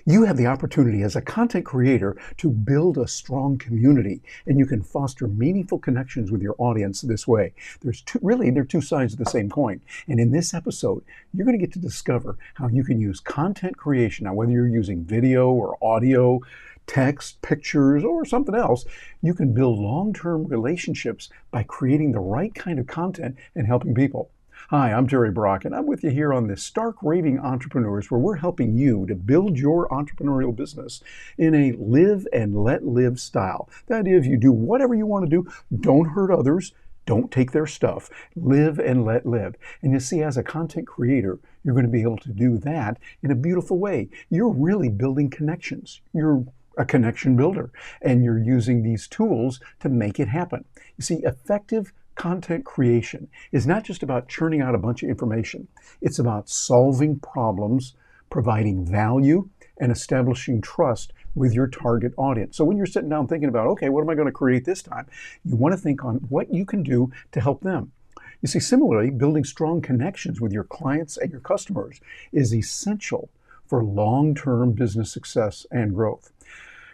You have the opportunity as a content creator to build a strong community, and you can foster meaningful connections with your audience this way. They're two sides of the same coin. And in this episode, you're going to get to discover how you can use content creation. Now, whether you're using video or audio, text, pictures, or something else, you can build long-term relationships by creating the right kind of content and helping people. Hi, I'm Jerry Brock, and I'm with you here on the Stark Raving Entrepreneurs, where we're helping you to build your entrepreneurial business in a live and let live style. That is, you do whatever you want to do, don't hurt others, don't take their stuff, live and let live. And you see, as a content creator, you're going to be able to do that in a beautiful way. You're really building connections. You're a connection builder, and you're using these tools to make it happen. You see, effective content creation is not just about churning out a bunch of information. It's about solving problems, providing value, and establishing trust with your target audience. So when you're sitting down thinking about, okay, what am I going to create this time? You want to think on what you can do to help them. You see, similarly, building strong connections with your clients and your customers is essential for long-term business success and growth.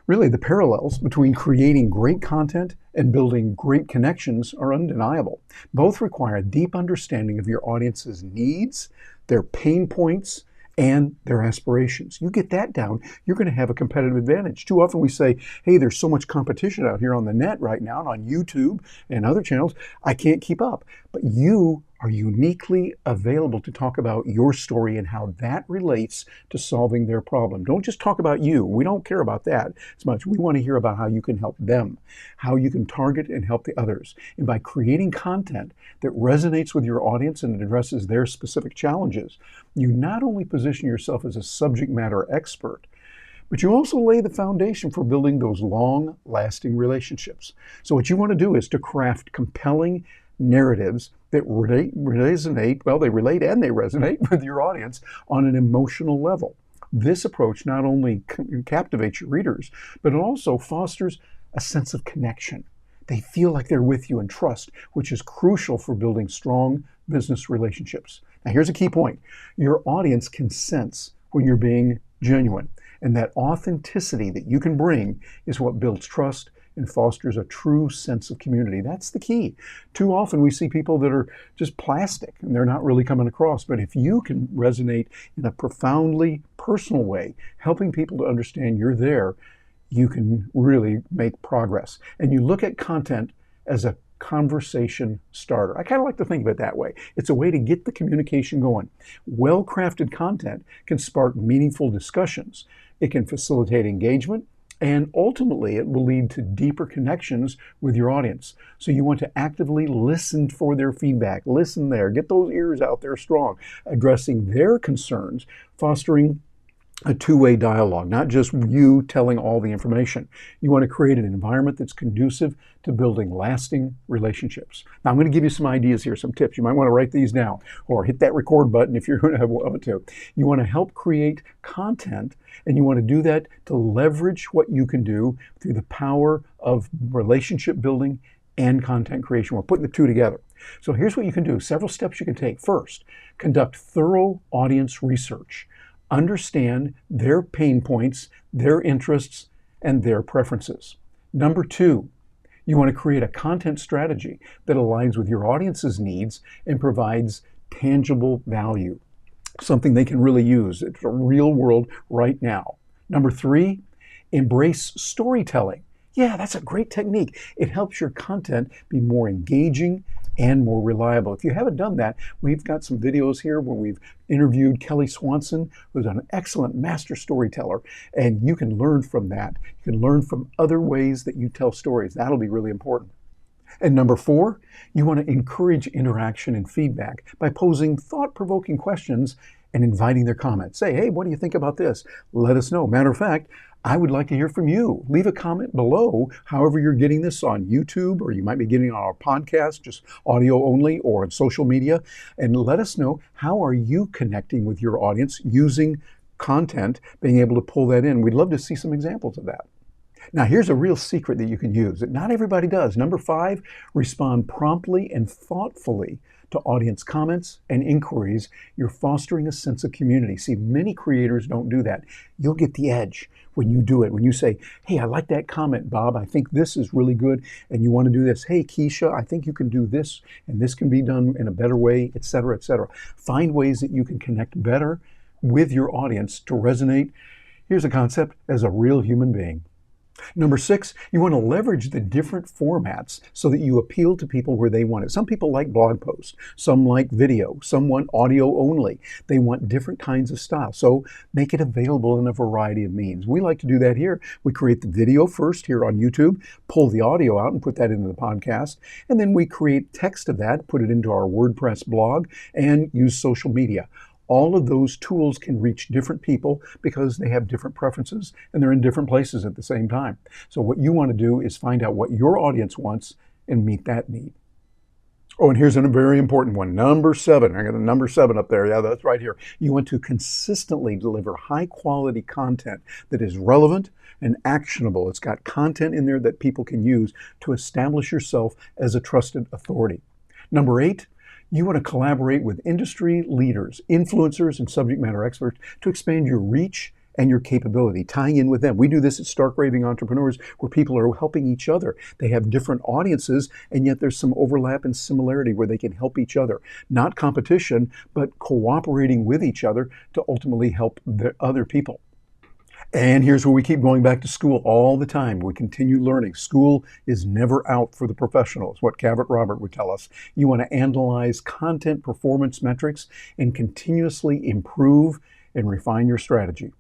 Really, the parallels between creating great content and building great connections are undeniable. Both require a deep understanding of your audience's needs, their pain points, and their aspirations. You get that down, you're going to have a competitive advantage. Too often we say, hey, there's so much competition out here on the net right now, and on YouTube and other channels, I can't keep up. But you are uniquely available to talk about your story and how that relates to solving their problem. Don't just talk about you. We don't care about that as much. We want to hear about how you can help them, how you can target and help the others. And by creating content that resonates with your audience and addresses their specific challenges, you not only position yourself as a subject matter expert, but you also lay the foundation for building those long-lasting relationships. So what you want to do is to craft compelling narratives that they relate and they resonate with your audience on an emotional level. This approach not only captivates your readers, but it also fosters a sense of connection. They feel like they're with you and trust, which is crucial for building strong business relationships. Now, here's a key point. Your audience can sense when you're being genuine, and that authenticity that you can bring is what builds trust and fosters a true sense of community. That's the key. Too often we see people that are just plastic and they're not really coming across. But if you can resonate in a profoundly personal way, helping people to understand you're there, you can really make progress. And you look at content as a conversation starter. I kind of like to think of it that way. It's a way to get the communication going. Well-crafted content can spark meaningful discussions. It can facilitate engagement, and ultimately it will lead to deeper connections with your audience. So you want to actively listen for their feedback. Listen there. Get those ears out there strong, addressing their concerns, fostering a two-way dialogue, not just you telling all the information. You want to create an environment that's conducive to building lasting relationships. Now, I'm going to give you some ideas here, some tips. You might want to write these down or hit that record button if you're going to want to. You want to help create content, and you want to do that to leverage what you can do through the power of relationship building and content creation. We're putting the two together. So here's what you can do. Several steps you can take. First, conduct thorough audience research. Understand their pain points, their interests, and their preferences. Number two, you want to create a content strategy that aligns with your audience's needs and provides tangible value, something they can really use. It's a real world right now. Number three, embrace storytelling. Yeah, that's a great technique. It helps your content be more engaging and more reliable. If you haven't done that, we've got some videos here where we've interviewed Kelly Swanson, who's an excellent master storyteller, and you can learn from that. You can learn from other ways that you tell stories. That'll be really important. And number four, you want to encourage interaction and feedback by posing thought-provoking questions and inviting their comments. Say, hey, what do you think about this? Let us know. Matter of fact, I would like to hear from you. Leave a comment below, however you're getting this on YouTube, or you might be getting it on our podcast, just audio only, or on social media, and let us know, how are you connecting with your audience using content, being able to pull that in. We'd love to see some examples of that. Now, here's a real secret that you can use that not everybody does. Number five, respond promptly and thoughtfully to audience comments and inquiries, you're fostering a sense of community. See, many creators don't do that. You'll get the edge when you do it. When you say, hey, I like that comment, Bob. I think this is really good, and you want to do this. Hey, Keisha, I think you can do this, and this can be done in a better way, etc., etc. Find ways that you can connect better with your audience to resonate. Here's a concept: as a real human being. Number 6, you want to leverage the different formats so that you appeal to people where they want it. Some people like blog posts, some like video, some want audio only. They want different kinds of style. So make it available in a variety of means. We like to do that here. We create the video first here on YouTube, pull the audio out and put that into the podcast, and then we create text of that, put it into our WordPress blog, and use social media. All of those tools can reach different people because they have different preferences and they're in different places at the same time. So what you want to do is find out what your audience wants and meet that need. Oh, and here's a very important one. Number 7. I got a number 7 up there. Yeah, that's right here. You want to consistently deliver high quality content that is relevant and actionable. It's got content in there that people can use to establish yourself as a trusted authority. Number 8. You want to collaborate with industry leaders, influencers, and subject matter experts to expand your reach and your capability, tying in with them. We do this at Stark Raving Entrepreneurs, where people are helping each other. They have different audiences, and yet there's some overlap and similarity where they can help each other. Not competition, but cooperating with each other to ultimately help the other people. And here's where we keep going back to school all the time. We continue learning. School is never out for the professionals, what Cavett Robert would tell us. You want to analyze content performance metrics and continuously improve and refine your strategy.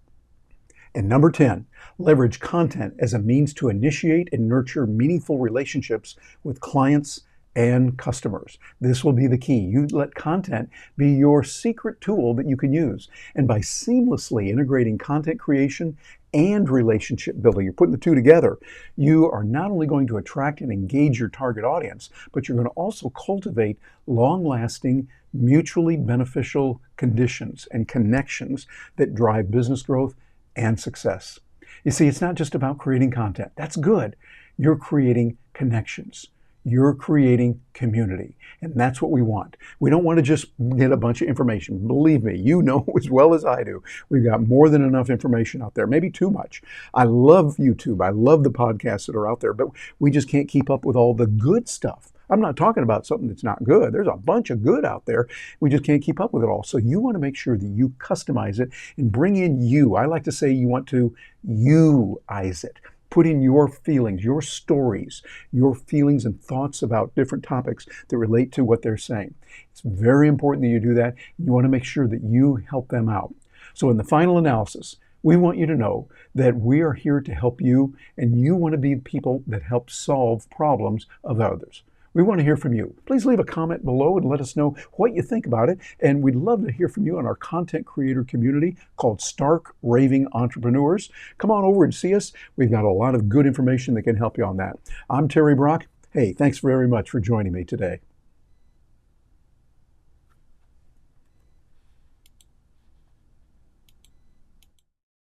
And number 10, leverage content as a means to initiate and nurture meaningful relationships with clients and customers. This will be the key. You let content be your secret tool that you can use. And by seamlessly integrating content creation and relationship building, you're putting the two together, you are not only going to attract and engage your target audience, but you're going to also cultivate long-lasting, mutually beneficial conditions and connections that drive business growth and success. You see, it's not just about creating content. That's good. You're creating connections. You're creating community, and that's what we want. We don't want to just get a bunch of information. Believe me, you know as well as I do, we've got more than enough information out there, maybe too much. I love YouTube. I love the podcasts that are out there, but we just can't keep up with all the good stuff. I'm not talking about something that's not good. There's a bunch of good out there. We just can't keep up with it all. So you want to make sure that you customize it and bring in you. I like to say you want to you-ize it. Put in your feelings, your stories, your feelings and thoughts about different topics that relate to what they're saying. It's very important that you do that. You want to make sure that you help them out. So in the final analysis, we want you to know that we are here to help you, and you want to be the people that help solve problems of others. We want to hear from you. Please leave a comment below and let us know what you think about it. And we'd love to hear from you on our content creator community called Stark Raving Entrepreneurs. Come on over and see us. We've got a lot of good information that can help you on that. I'm Terry Brock. Hey, thanks very much for joining me today.